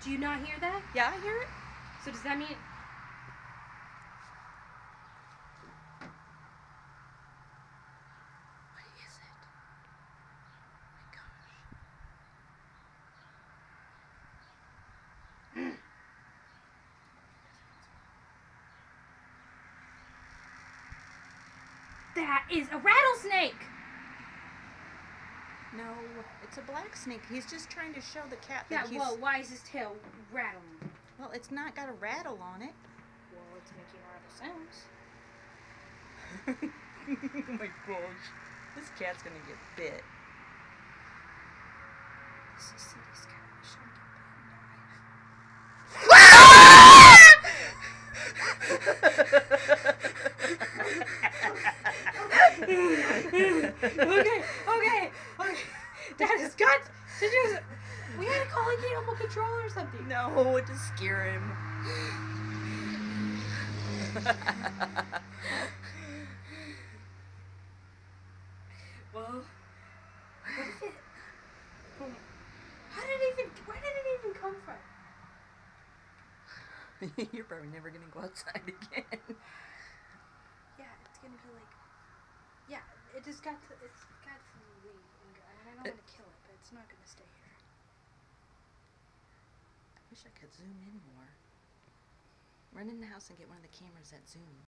Do you not hear that? Yeah, I hear it. So does that mean... What is it? Oh my gosh. That is a rattlesnake! No, it's a black snake. He's just trying to show the cat Yeah, that he's... well, why is his tail rattling? Well, it's not got a rattle on it. Well, it's making rattle sounds. Oh my gosh. This cat's gonna get bit. This is Cindy's cat. Shouldn't get bit. Okay. Dad has got to do... We had to call like animal control or something. No, it just scare him. Well, what if it... Where did it even come from? You're probably never gonna go outside again. Yeah, it's gonna be like... Yeah, it just got to... It's got to leave. And I don't want to kill it, but it's not gonna stay here. I wish I could zoom in more. Run in the house and get one of the cameras that zoom.